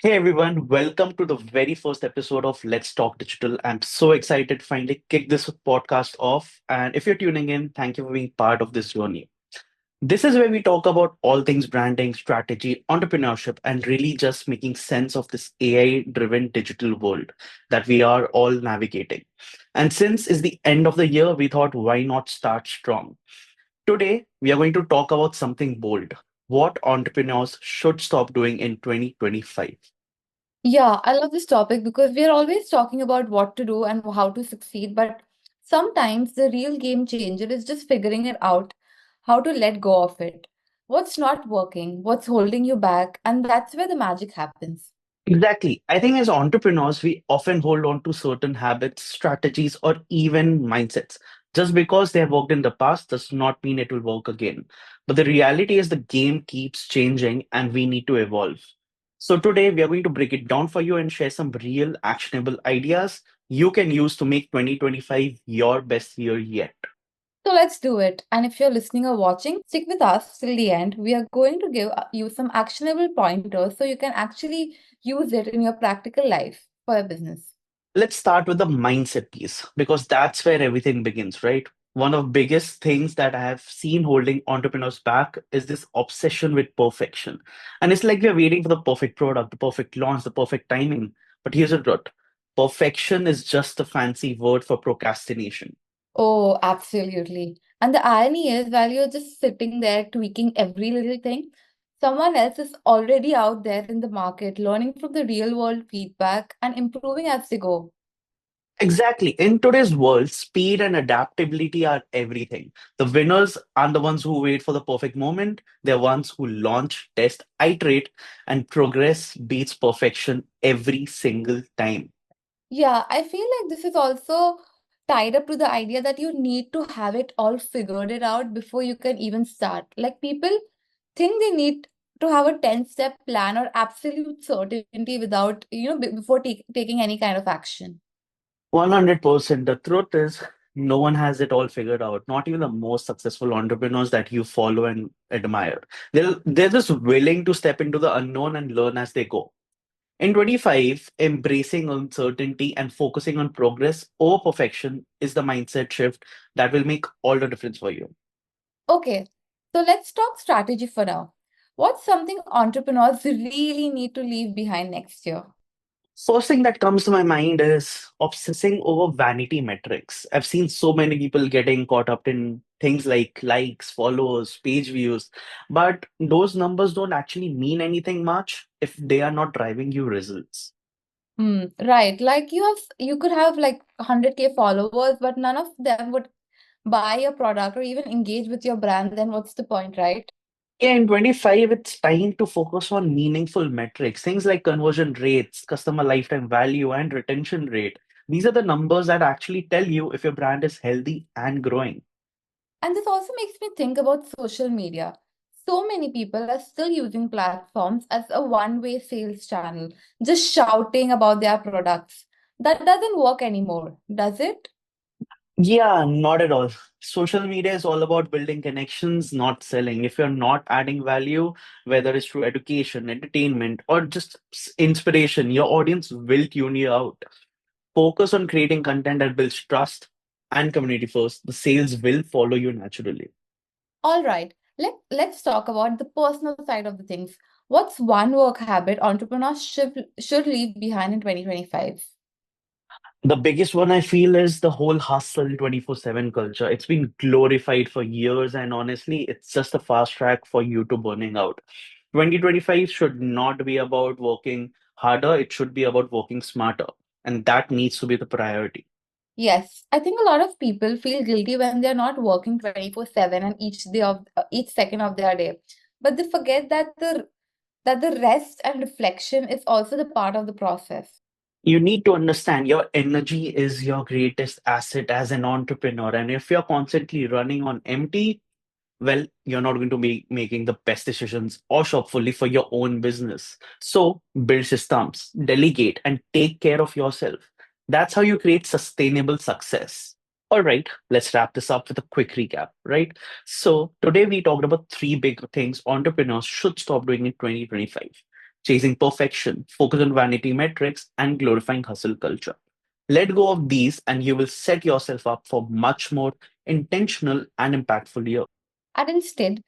Hey everyone, welcome to the very first episode of Let's Talk Digital. I'm so excited to finally kick this podcast off. And if you're tuning in, thank you for being part of this journey. This is where we talk about all things branding, strategy, entrepreneurship, and really just making sense of this AI driven digital world that we are all navigating. And since it's the end of the year, we thought why not start strong? Today, we are going to talk about something bold. What entrepreneurs should stop doing in 2025. Yeah, I love this topic because we are always talking about what to do and how to succeed, but sometimes the real game changer is just figuring it out, how to let go of it. What's not working, what's holding you back, and that's where the magic happens. Exactly. I think as entrepreneurs, we often hold on to certain habits, strategies, or even mindsets. Just because they have worked in the past does not mean it will work again. But the reality is the game keeps changing and we need to evolve. So today we are going to break it down for you and share some real actionable ideas you can use to make 2025 your best year yet. So let's do it. And if you're listening or watching, stick with us till the end. We are going to give you some actionable pointers so you can actually use it in your practical life for your business. Let's start with the mindset piece because that's where everything begins, right? One of the biggest things that I have seen holding entrepreneurs back is this obsession with perfection. And it's like we're waiting for the perfect product, the perfect launch, the perfect timing. But here's the truth. Perfection is just a fancy word for procrastination. Oh, absolutely. And the irony is, while you're just sitting there tweaking every little thing, someone else is already out there in the market learning from the real world feedback and improving as they go. Exactly. In today's world, speed and adaptability are everything. The winners are the ones who wait for the perfect moment. They're ones who launch, test, iterate, and progress beats perfection every single time. Yeah, I feel like this is also tied up to the idea that you need to have it all figured it out before you can even start. Like people think they need to have a 10-step plan or absolute certainty without, before taking any kind of action. 100%. The truth is, no one has it all figured out. Not even the most successful entrepreneurs that you follow and admire. They're just willing to step into the unknown and learn as they go. In 25, embracing uncertainty and focusing on progress over perfection is the mindset shift that will make all the difference for you. Okay, so let's talk strategy for now. What's something entrepreneurs really need to leave behind next year? First thing that comes to my mind is obsessing over vanity metrics. I've seen so many people getting caught up in things like likes, followers, page views, but those numbers don't actually mean anything much if they are not driving you results. Right. Like you could have like 100K followers, but none of them would buy your product or even engage with your brand, then what's the point, right? Yeah, in 25, it's time to focus on meaningful metrics, things like conversion rates, customer lifetime value, and retention rate. These are the numbers that actually tell you if your brand is healthy and growing. And this also makes me think about social media. So many people are still using platforms as a one-way sales channel, just shouting about their products. That doesn't work anymore, does it? Yeah, not at all. Social media is all about building connections, not selling. If you're not adding value, whether it's through education, entertainment, or just inspiration, your audience will tune you out. Focus on creating content that builds trust and community first. The sales will follow you naturally. All right, let's talk about the personal side of the things. What's one work habit entrepreneurs should leave behind in 2025? The biggest one I feel is the whole hustle 24/7 culture. It's been glorified for years, and honestly, it's just a fast track for you to burning out. 2025 should not be about working harder, it should be about working smarter. And that needs to be the priority. Yes, I think a lot of people feel guilty when they're not working 24/7 and each second of their day. But they forget that the rest and reflection is also the part of the process. You need to understand your energy is your greatest asset as an entrepreneur. And if you're constantly running on empty, well, you're not going to be making the best decisions or shop fully for your own business. So build systems, delegate, and take care of yourself. That's how you create sustainable success. All right, let's wrap this up with a quick recap, right? So today we talked about three big things entrepreneurs should stop doing in 2025. chasing perfection, focus on vanity metrics, and glorifying hustle culture. Let go of these, and you will set yourself up for much more intentional and impactful year. And instead,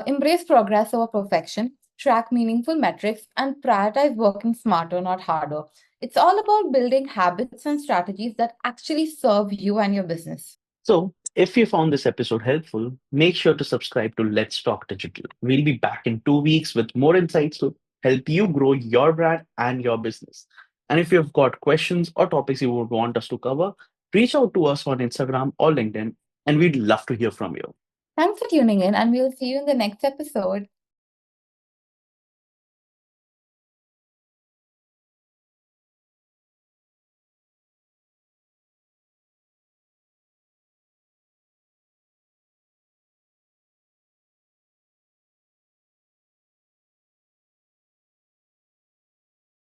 embrace progress over perfection, track meaningful metrics, and prioritize working smarter, not harder. It's all about building habits and strategies that actually serve you and your business. So, if you found this episode helpful, make sure to subscribe to Let's Talk Digital. We'll be back in 2 weeks with more insights to help you grow your brand and your business. And if you've got questions or topics you would want us to cover, reach out to us on Instagram or LinkedIn, and we'd love to hear from you. Thanks for tuning in, and we'll see you in the next episode.